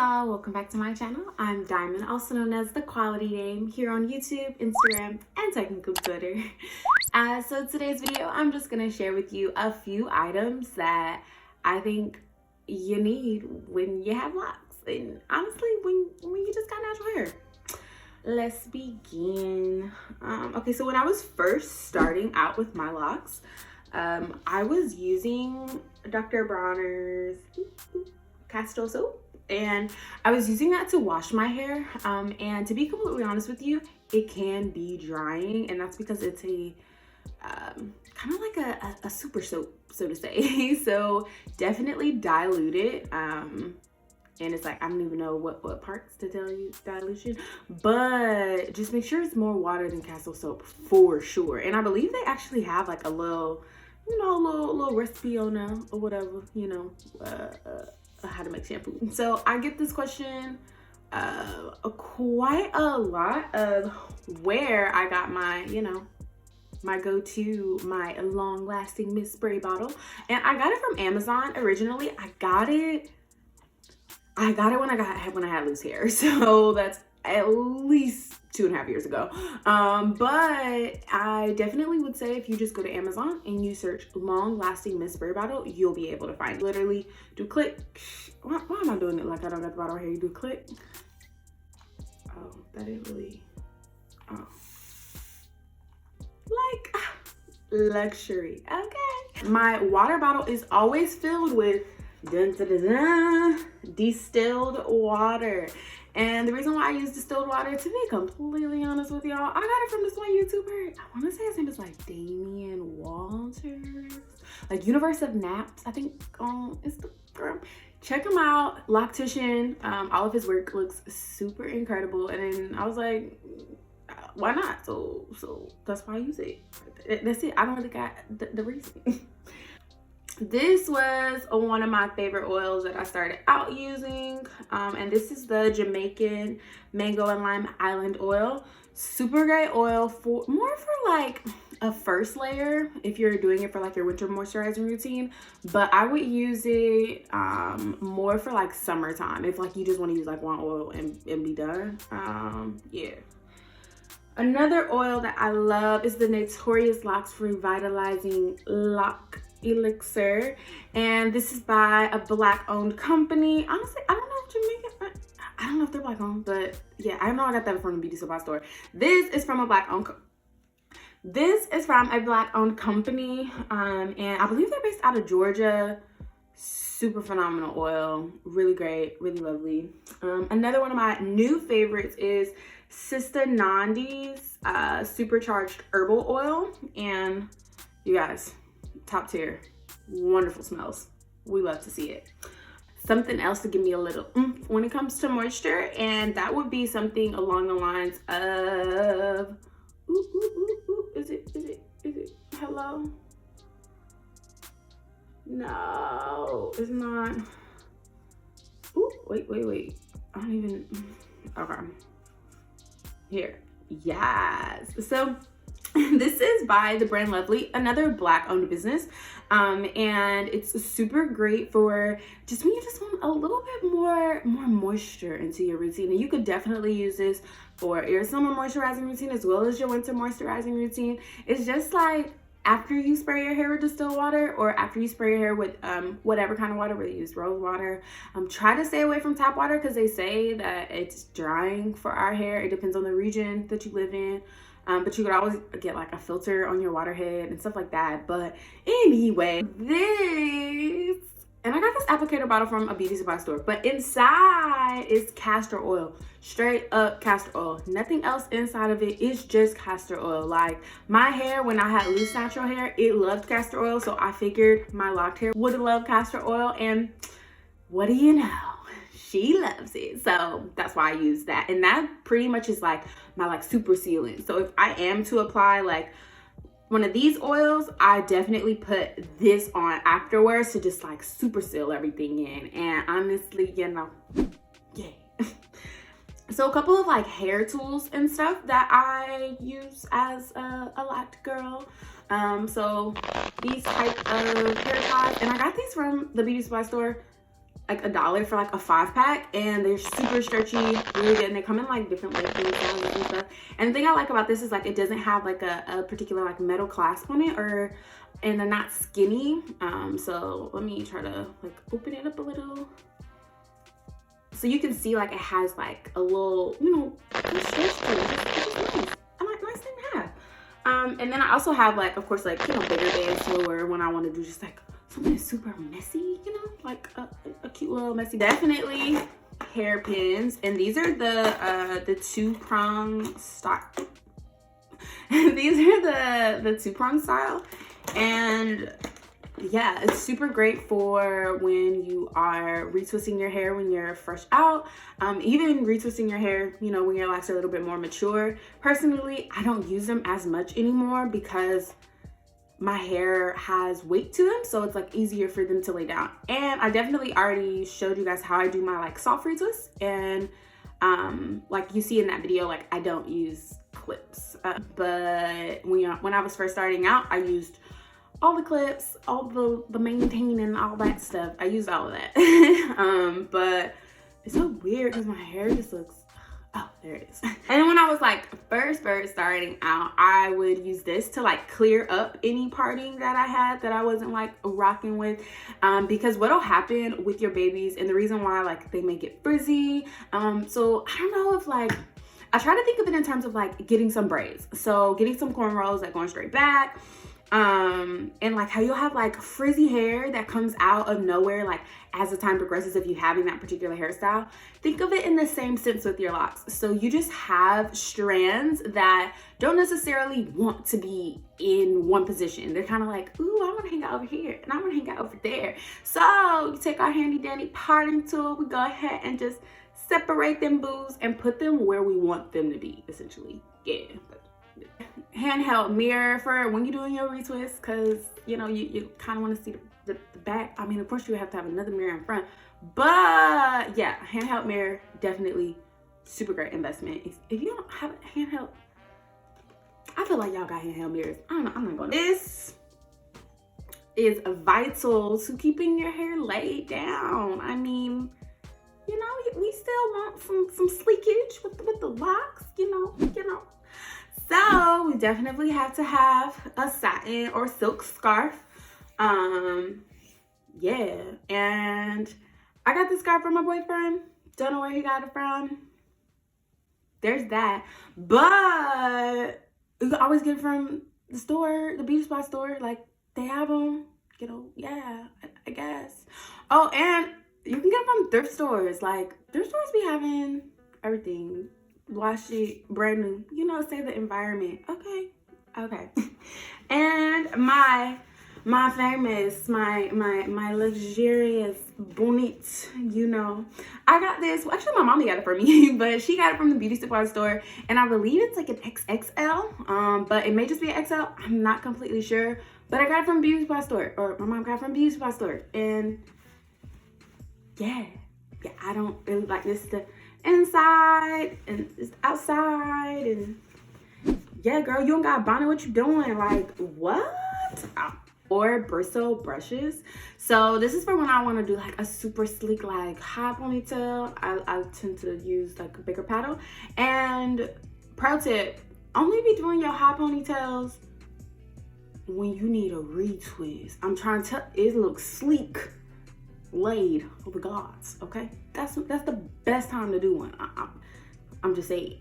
y'all, welcome back to my channel. I'm Diamond, also known as The Quality Name, here on YouTube, Instagram, and technical Twitter. So today's video, I'm just gonna share with you a few items that I think you need when you have locks, and honestly, when you just got natural hair. Let's begin. Okay, so when I was first starting out with my locks, I was using Dr. Bronner's Castor soap, and I was using that to wash my hair, and to be completely honest with you, it can be drying, and that's because it's a kind of like a super soap, so to say. So definitely dilute it, and it's like, I don't even know what parts to tell you dilution, but just make sure it's more water than Castor soap for sure. And I believe they actually have like a little, you know, little recipe on there or whatever, you know, how to make shampoo. So I get this question quite a lot of where I got my, you know, my go-to, my long-lasting mist spray bottle. And I got it from Amazon originally. I got it when I had loose hair. So that's at least 2.5 years ago. But I definitely would say if you just go to Amazon and you search long-lasting mist spray bottle, you'll be able to find it. Literally do click. Why am I doing it like I don't got the bottle right here? You do click. Oh, that didn't really, oh. Like luxury, okay. My water bottle is always filled with distilled water. And the reason why I use distilled water, to be completely honest with y'all, I got it from this one YouTuber. I want to say his name is like Damien Walters, like Universe of Naps, I think, on Instagram. Check him out, loctician. All of his work looks super incredible. And then I was like, why not? So that's why I use it. That's it. I don't really got the reason. This was one of my favorite oils that I started out using, and this is the Jamaican Mango and Lime Island Oil. Super great oil for more for like a first layer if you're doing it for like your winter moisturizing routine, but I would use it more for like summertime if like you just want to use like one oil and be done. Yeah. Another oil that I love is the Notorious Locs Revitalizing Loc Elixir, and this is by a black owned company. Honestly, I don't know if Jamaican, I don't know if they're black owned, but yeah, I know I got that from the beauty supply store. This is from a black owned company, and I believe they're based out of Georgia. Super phenomenal oil, really great, really lovely. Another one of my new favorites is Sistah Nandi's Supercharged Herbal Oil, and you guys, top tier, wonderful smells. We love to see it. Something else to give me a little oomph when it comes to moisture, and that would be something along the lines of, is it, hello? No, it's not. Ooh, wait. I don't even, okay. Here, yes. So this is by the brand Lovely, another black owned business, and it's super great for just when you just want a little bit more moisture into your routine. And you could definitely use this for your summer moisturizing routine as well as your winter moisturizing routine. It's just like after you spray your hair with distilled water, or after you spray your hair with whatever kind of water, whether you use rose water, try to stay away from tap water because they say that it's drying for our hair. It depends on the region that you live in, but you could always get like a filter on your water head and stuff like that. But anyway, this, and I got this applicator bottle from a beauty supply store, but inside is castor oil, straight up castor oil. Nothing else inside of it, is just castor oil. Like my hair, when I had loose natural hair, it loved castor oil, so I figured my locked hair would love castor oil, and what do you know? She loves it. So that's why I use that. And that pretty much is like my like super sealant. So if I am to apply like one of these oils, I definitely put this on afterwards to just like super seal everything in. And honestly, you know, yeah. So a couple of like hair tools and stuff that I use as a locked girl. So these type of hair ties, and I got these from the beauty supply store. like $1 for like a 5-pack, and they're super stretchy, really good, and they come in like different lengths and sizes and stuff. And the thing I like about this is like it doesn't have like a particular like metal clasp on it, and they're not skinny. So let me try to like open it up a little, so you can see like it has like a little, you know, stretch to it. It's nice. I like, nice thing to have. And then I also have like, of course, like, you know, bigger days too, where when I want to do just like something super messy, you know, like a cute little messy. Definitely hairpins, and these are the 2-prong style. These are the 2-prong style, and yeah, it's super great for when you are retwisting your hair when you're fresh out, even retwisting your hair, you know, when your locks are a little bit more mature. Personally, I don't use them as much anymore because my hair has weight to them, so it's like easier for them to lay down. And I definitely already showed you guys how I do my like soft retwist, and like you see in that video, like I don't use clips, but when I was first starting out, I used all the clips, all the maintain and all that stuff. I used all of that. But it's so weird because my hair just looks, oh, there it is. And when I was like first starting out, I would use this to like clear up any parting that I had that I wasn't like rocking with, because what'll happen with your babies, and the reason why like they may get frizzy, so I don't know if like, I try to think of it in terms of like getting some braids, so getting some cornrows like going straight back, and like how you'll have like frizzy hair that comes out of nowhere like as the time progresses if you're having that particular hairstyle. Think of it in the same sense with your locks. So you just have strands that don't necessarily want to be in one position. They're kind of like, ooh, I want to hang out over here and I want to hang out over there. So you take our handy dandy parting tool, we go ahead and just separate them boos and put them where we want them to be, essentially. Yeah. Handheld mirror for when you're doing your retwist, because you know you kind of want to see the back. I mean, of course you have to have another mirror in front, but yeah, handheld mirror, definitely super great investment. If you don't have a handheld, I feel like y'all got handheld mirrors. I don't know, I'm not going to. This is vital to keeping your hair laid down. I mean, you know, we still want some sleekage with the locks, you know. So we definitely have to have a satin or silk scarf. Yeah, and I got this scarf from my boyfriend. Don't know where he got it from. There's that. But you can always get it from the store, the beauty spot store. Like, they have them, you know. Yeah, I guess. Oh, and you can get them from thrift stores. Like, thrift stores be having everything. Wash it brand new, you know, save the environment. Okay. And my famous, my luxurious Bonnet, you know, I got this. Well, actually my mommy got it for me, but she got it from the beauty supply store, and I believe it's like an XXL, but it may just be an XL. I'm not completely sure, but I got it from the beauty supply store, or my mom got it from the beauty supply store. And yeah, I don't really like this stuff inside and it's outside, and yeah, girl, you don't got Bonnet, what you doing? Like, what? Or Bristle brushes. So this is for when I want to do like a super sleek like high ponytail. I tend to use like a bigger paddle. And pro tip, only be doing your high ponytails when you need a retwist. I'm trying to tell, it looks sleek laid over gods, okay? That's the best time to do one. I'm just saying.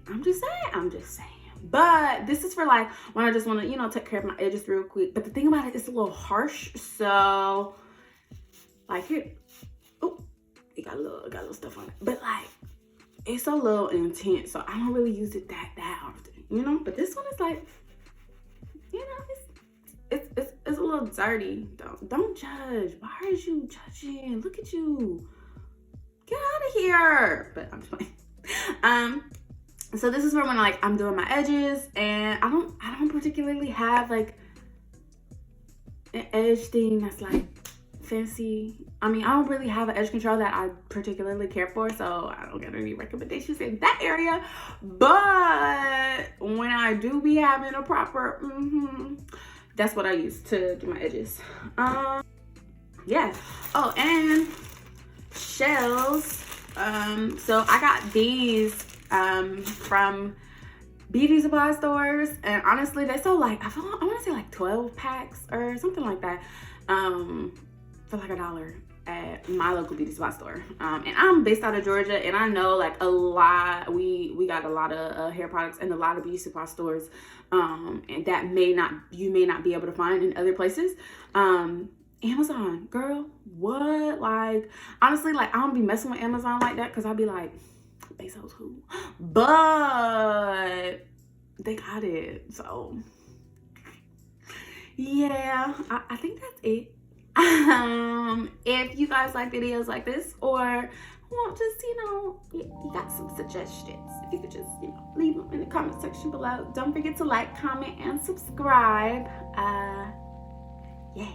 But this is for like when I just want to, you know, take care of my edges real quick. But the thing about it, it's a little harsh. So like here, oh, it got a little stuff on it. But like, it's a little intense, so I don't really use it that often, you know. But this one is like, you know, it's a little dirty. Don't judge. Why are you judging? Look at you. Get out of here. But I'm just playing. So this is for when like I'm doing my edges, and I don't particularly have like an edge thing that's like fancy. I mean, I don't really have an edge control that I particularly care for, so I don't get any recommendations in that area. But when I do be having a proper that's what I use to do my edges. Yeah. Oh, and shells. So I got these from beauty supply stores, and honestly they sold like I want to say like 12 packs or something like that for like $1 at my local beauty supply store. And I'm based out of Georgia, and I know like a lot we got a lot of hair products in a lot of beauty supply stores, and that you may not be able to find in other places. Amazon, girl, what? Like, honestly, like I don't be messing with Amazon like that, because I'll be like, Bezos who? But they got it. So yeah, I think that's it. If you guys like videos like this, or want just, you got some suggestions, if you could just, leave them in the comment section below. Don't forget to like, comment, and subscribe. Yeah.